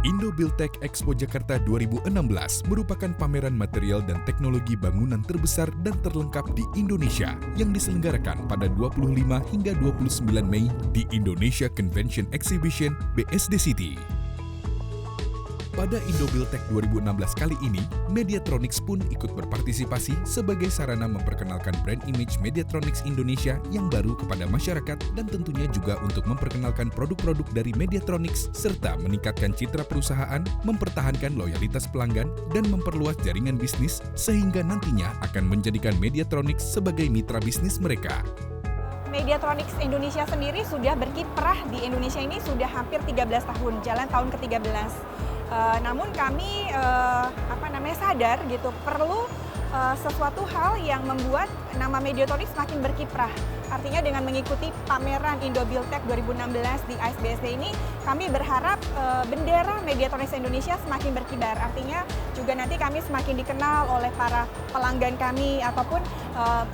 Indo-Buildtech Expo Jakarta 2016 merupakan pameran material dan teknologi bangunan terbesar dan terlengkap di Indonesia yang diselenggarakan pada 25 hingga 29 Mei di Indonesia Convention Exhibition BSD City. Pada Indo-Buildtech 2016 kali ini, Mediatronics pun ikut berpartisipasi sebagai sarana memperkenalkan brand image Mediatronics Indonesia yang baru kepada masyarakat dan tentunya juga untuk memperkenalkan produk-produk dari Mediatronics serta meningkatkan citra perusahaan, mempertahankan loyalitas pelanggan, dan memperluas jaringan bisnis sehingga nantinya akan menjadikan Mediatronics sebagai mitra bisnis mereka. Mediatronics Indonesia sendiri sudah berkiprah di Indonesia ini sudah hampir 13 tahun, jalan tahun ke-13. Namun kami sadar gitu perlu sesuatu hal yang membuat nama Mediatronics semakin berkiprah. Artinya dengan mengikuti pameran Indo-Buildtech 2016 di ISBSD ini, kami berharap bendera Mediatronics Indonesia semakin berkibar. Artinya juga nanti kami semakin dikenal oleh para pelanggan kami ataupun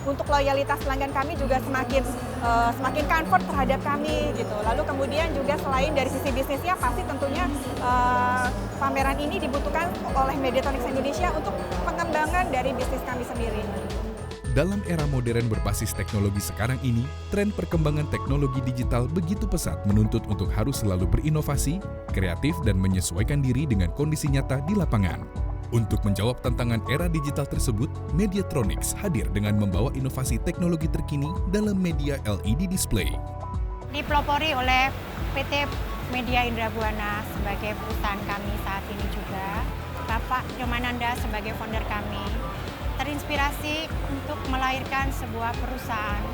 untuk loyalitas pelanggan kami juga semakin comfort terhadap kami gitu. Lalu kemudian juga selain dari sisi bisnisnya pasti tentunya pameran ini dibutuhkan oleh Mediatronics Indonesia untuk pengembangan dari bisnis kami sendiri. Dalam era modern berbasis teknologi sekarang ini, tren perkembangan teknologi digital begitu pesat menuntut untuk harus selalu berinovasi, kreatif, dan menyesuaikan diri dengan kondisi nyata di lapangan. Untuk menjawab tantangan era digital tersebut, Mediatronics hadir dengan membawa inovasi teknologi terkini dalam media LED display. Dipelopori oleh PT Media Indrabuana sebagai perusahaan kami saat ini juga, Bapak Nyomananda sebagai founder kami, terinspirasi untuk melahirkan sebuah perusahaan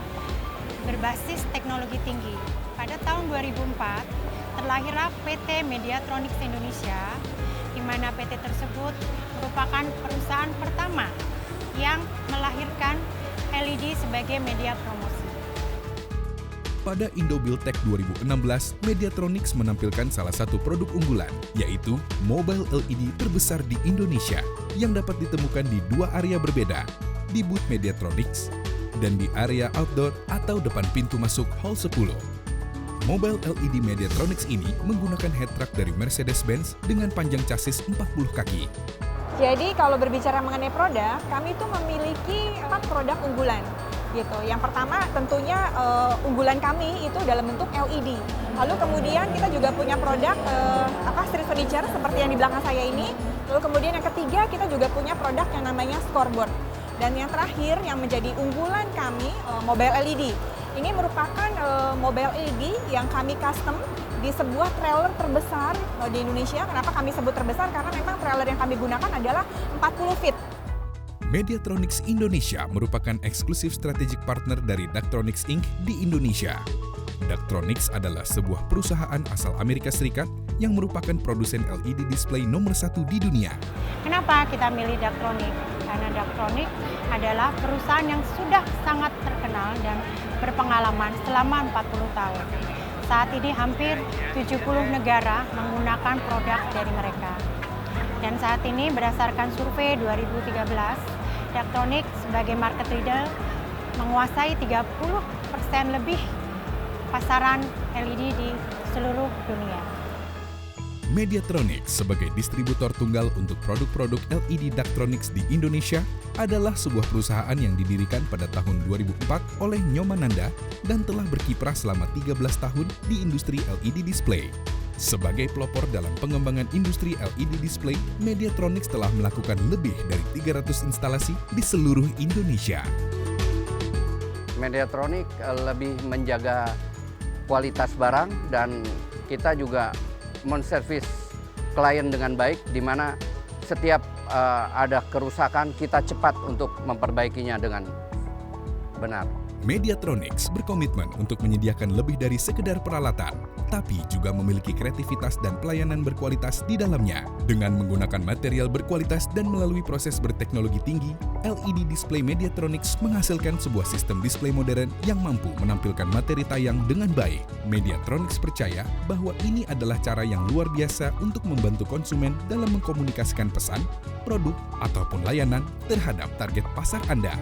berbasis teknologi tinggi. Pada tahun 2004, terlahirlah PT Mediatronics Indonesia, di mana PT tersebut merupakan perusahaan pertama yang melahirkan LED sebagai media promosi. Pada Indo-Buildtech 2016, Mediatronics menampilkan salah satu produk unggulan, yaitu mobile LED terbesar di Indonesia yang dapat ditemukan di dua area berbeda, di booth Mediatronics dan di area outdoor atau depan pintu masuk Hall 10. Mobile LED Mediatronics ini menggunakan head truck dari Mercedes-Benz dengan panjang chassis 40 kaki. Jadi kalau berbicara mengenai produk, kami itu memiliki 4 produk unggulan. Gitu. Yang pertama tentunya unggulan kami itu dalam bentuk LED. Lalu kemudian kita juga punya produk street furniture seperti yang di belakang saya ini. Lalu kemudian yang ketiga kita juga punya produk yang namanya scoreboard. Dan yang terakhir yang menjadi unggulan kami mobile LED. Ini merupakan mobile LED yang kami custom di sebuah trailer terbesar di Indonesia. Kenapa kami sebut terbesar? Karena memang trailer yang kami gunakan adalah 40 feet. Mediatronics Indonesia merupakan eksklusif strategic partner dari Daktronics Inc. di Indonesia. Daktronics adalah sebuah perusahaan asal Amerika Serikat yang merupakan produsen LED display nomor 1 di dunia. Kenapa kita milih Daktronics? Karena Daktronics adalah perusahaan yang sudah sangat terkenal dan berpengalaman selama 40 tahun. Saat ini hampir 70 negara menggunakan produk dari mereka. Dan saat ini berdasarkan survei 2013, Daktronics sebagai market leader menguasai 30% lebih pasaran LED di seluruh dunia. Mediatronics sebagai distributor tunggal untuk produk-produk LED Daktronics di Indonesia adalah sebuah perusahaan yang didirikan pada tahun 2004 oleh Nyomananda dan telah berkiprah selama 13 tahun di industri LED display. Sebagai pelopor dalam pengembangan industri LED display, Mediatronics telah melakukan lebih dari 300 instalasi di seluruh Indonesia. Mediatronics lebih menjaga kualitas barang dan kita juga menservis klien dengan baik, di mana setiap ada kerusakan kita cepat untuk memperbaikinya dengan benar. Mediatronics berkomitmen untuk menyediakan lebih dari sekedar peralatan, tapi juga memiliki kreativitas dan pelayanan berkualitas di dalamnya. Dengan menggunakan material berkualitas dan melalui proses berteknologi tinggi, LED display Mediatronics menghasilkan sebuah sistem display modern yang mampu menampilkan materi tayang dengan baik. Mediatronics percaya bahwa ini adalah cara yang luar biasa untuk membantu konsumen dalam mengkomunikasikan pesan, produk, ataupun layanan terhadap target pasar Anda.